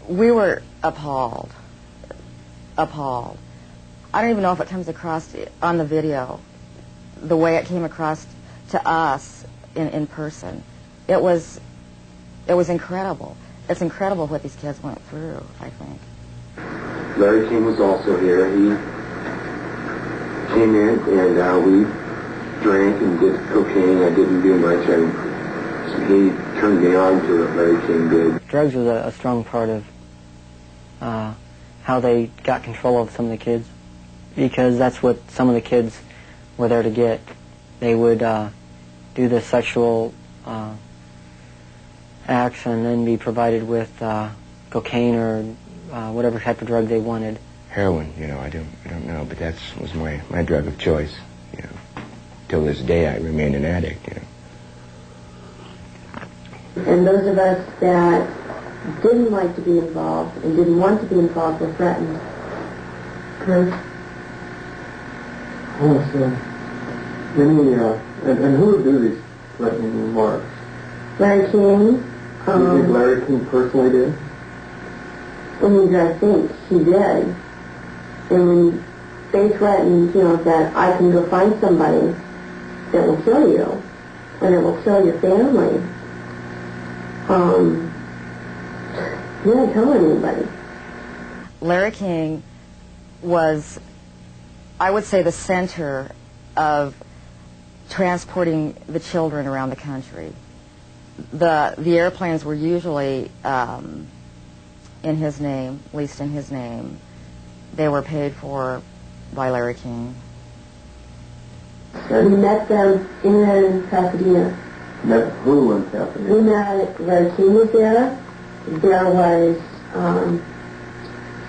We were appalled. Appalled. I don't even know if it comes across on the video the way it came across to us in person. It was incredible. It's incredible what these kids went through, I think. Larry King was also here. He came in and we drank and did cocaine. I didn't do much. He turned me on to it, Larry King did. Drugs was a strong part of how they got control of some of the kids, because that's what some of the kids were there to get. They would do the sexual acts and then be provided with cocaine or whatever type of drug they wanted. Heroin, I don't know, but that was my drug of choice. Till this day, I remain an addict. And those of us that didn't like to be involved and didn't want to be involved were threatened. Chris? Oh, so and who would do these threatening remarks? Larry King. Do you think Larry King personally did? I think he did. And when they threatened, that I can go find somebody that will kill you, and it will kill your family, you don't tell anybody. Larry King was, I would say, the center of transporting the children around the country. The airplanes were usually in his name, leased in his name. They were paid for by Larry King. We met them in Pasadena. Met who in Pasadena? We met, Larry King was there. There was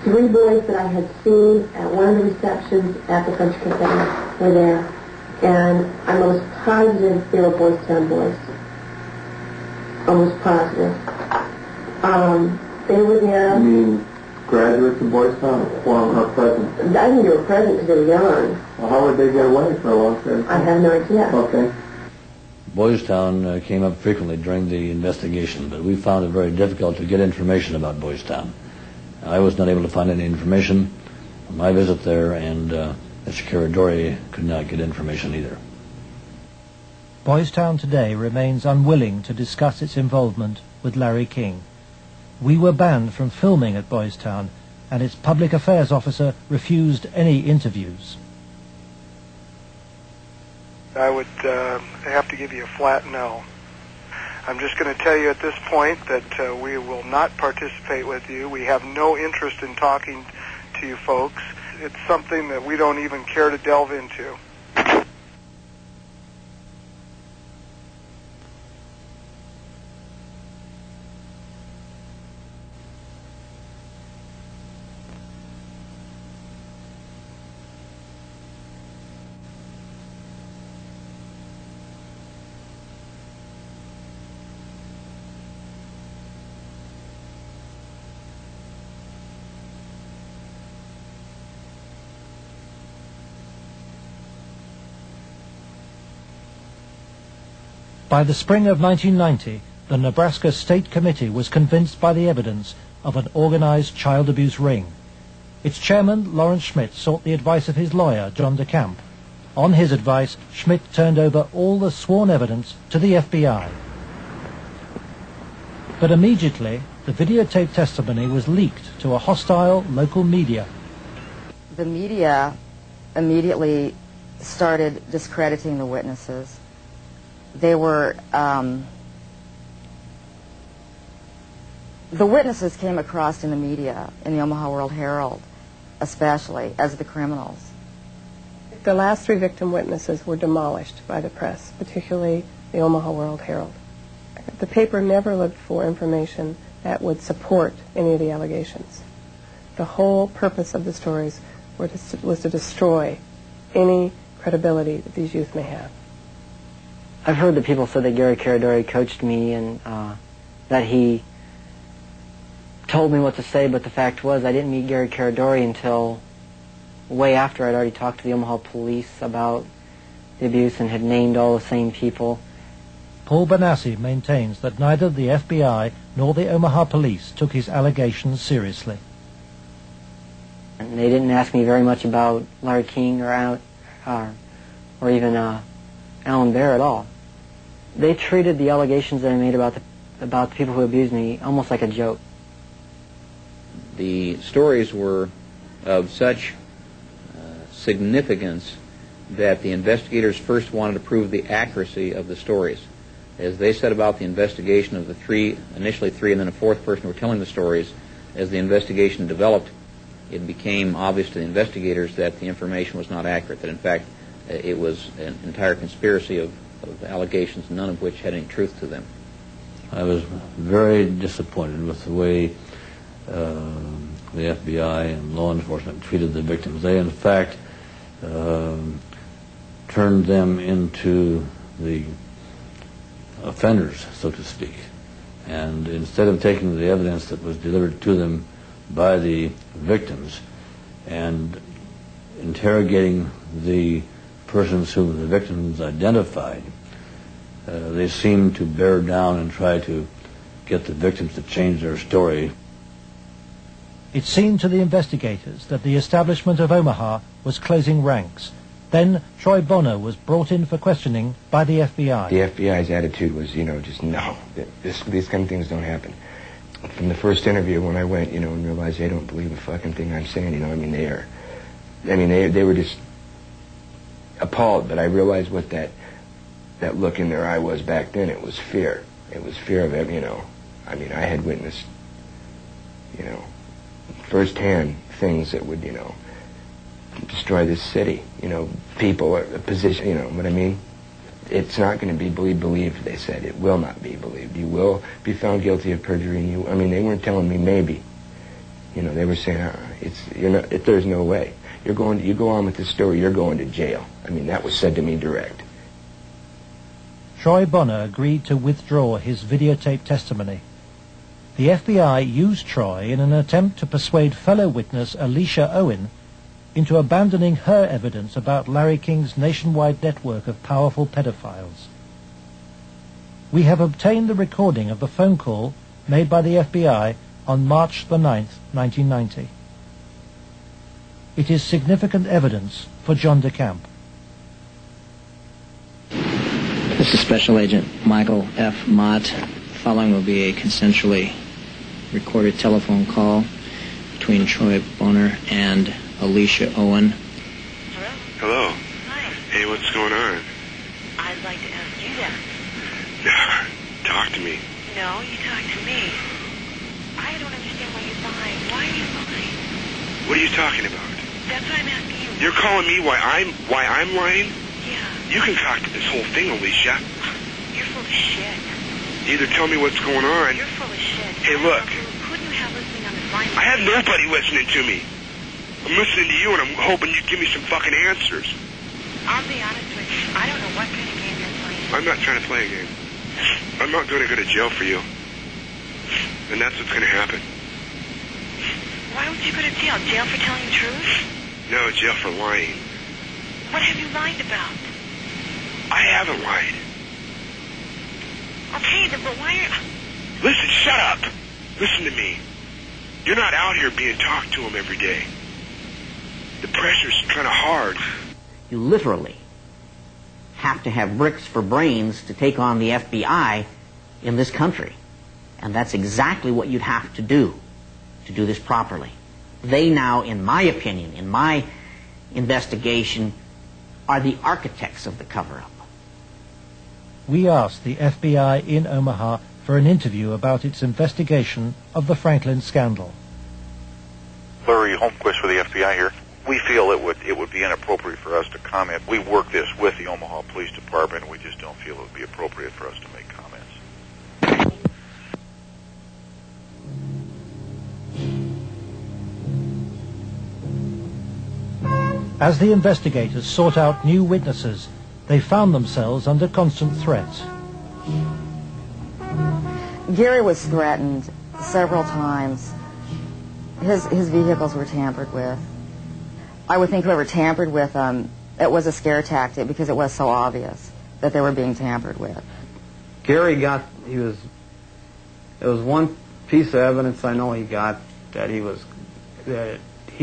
3 boys that I had seen at one of the receptions at the French Cafe were there. And I'm almost positive they were Boys Town boys. Almost positive. They were there. You mean graduates of Boys Town or present? I think they were present because they were young. Well, how would they get away for a long period of time? I have no idea. Okay. Boys Town came up frequently during the investigation, but we found it very difficult to get information about Boys Town. I was not able to find any information on my visit there, and Mr. Caradori could not get information either. Boys Town today remains unwilling to discuss its involvement with Larry King. We were banned from filming at Boys Town, and its public affairs officer refused any interviews. I would have to give you a flat no. I'm just going to tell you at this point that we will not participate with you. We have no interest in talking to you folks. It's something that we don't even care to delve into. By the spring of 1990, the Nebraska State Committee was convinced by the evidence of an organized child abuse ring. Its chairman, Lawrence Schmidt, sought the advice of his lawyer, John DeCamp. On his advice, Schmidt turned over all the sworn evidence to the FBI. But immediately, the videotaped testimony was leaked to a hostile local media. The media immediately started discrediting the witnesses. They were, the witnesses came across in the media, in the Omaha World Herald, especially, as the criminals. The last 3 victim witnesses were demolished by the press, particularly the Omaha World Herald. The paper never looked for information that would support any of the allegations. The whole purpose of the stories was to destroy any credibility that these youth may have. I've heard that people said that Gary Caradori coached me and that he told me what to say, but the fact was I didn't meet Gary Caradori until way after I'd already talked to the Omaha police about the abuse and had named all the same people. Paul Banassi maintains that neither the FBI nor the Omaha police took his allegations seriously. And they didn't ask me very much about Larry King or even Alan Bear at all. They treated the allegations that I made about the people who abused me almost like a joke. The stories were of such significance that the investigators first wanted to prove the accuracy of the stories. As they set about the investigation of the initially three, and then a fourth person who were telling the stories, as the investigation developed, it became obvious to the investigators that the information was not accurate, that in fact it was an entire conspiracy of allegations, none of which had any truth to them. I was very disappointed with the way the FBI and law enforcement treated the victims. They, in fact, turned them into the offenders, so to speak. And instead of taking the evidence that was delivered to them by the victims and interrogating the persons whom the victims identified, they seemed to bear down and try to get the victims to change their story. It seemed to the investigators that the establishment of Omaha was closing ranks. Then Troy Bonner was brought in for questioning by the FBI. The FBI's attitude was, just no. These kind of things don't happen. From the first interview when I went, and realized they don't believe a fucking thing I'm saying, they were just appalled. But I realized what that look in their eye was back then. It was fear. It was fear of it, I had witnessed, firsthand things that would, destroy this city, people, a position, what I mean? It's not going to be believed, they said. It will not be believed. You will be found guilty of perjury, and they weren't telling me maybe. They were saying, there's no way. You go on with this story, you're going to jail. That was said to me direct. Troy Bonner agreed to withdraw his videotape testimony. The FBI used Troy in an attempt to persuade fellow witness Alicia Owen into abandoning her evidence about Larry King's nationwide network of powerful pedophiles. We have obtained the recording of the phone call made by the FBI on March the 9th, 1990. It is significant evidence for John DeCamp. This is Special Agent Michael F. Mott. Following will be a consensually recorded telephone call between Troy Bonner and Alicia Owen. Hello. Hi. Hey, what's going on? I'd like to ask you that. Talk to me. No, you talk to me. I don't understand why you're lying. Why are you lying? What are you talking about? That's what I'm asking you. You're calling me why I'm lying? Yeah. You concocted this whole thing, Alicia. You're full of shit. Either tell me what's going on. You're full of shit. Hey, look. Who do you have listening on this line? I have nobody listening to me. I'm listening to you, and I'm hoping you give me some fucking answers. I'll be honest with you. I don't know what kind of game you're playing. I'm not trying to play a game. I'm not going to go to jail for you. And that's what's going to happen. Why would you go to jail? Jail for telling the truth? No, jail for lying. What have you lied about? I haven't lied. Okay, then, but why are... Listen, shut up. Listen to me. You're not out here being talked to them every day. The pressure's kind of hard. You literally have to have bricks for brains to take on the FBI in this country. And that's exactly what you'd have to do this properly. They now, in my opinion, in my investigation, are the architects of the cover-up. We asked the FBI in Omaha for an interview about its investigation of the Franklin scandal. Larry Holmquist with the FBI here. We feel it would be inappropriate for us to comment. We work this with the Omaha Police Department, and we just don't feel it would be appropriate for us to make comments. As the investigators sought out new witnesses, they found themselves under constant threat. Gary was threatened several times. His vehicles were tampered with. I would think whoever tampered with them, it was a scare tactic because it was so obvious that they were being tampered with. Gary he was There was one piece of evidence I know he got that he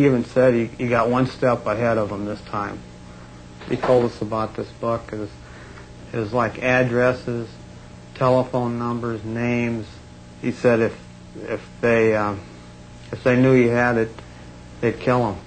even said he got one step ahead of him this time. He told us about this book. It was like addresses, telephone numbers, names. He said if they knew he had it, they'd kill him.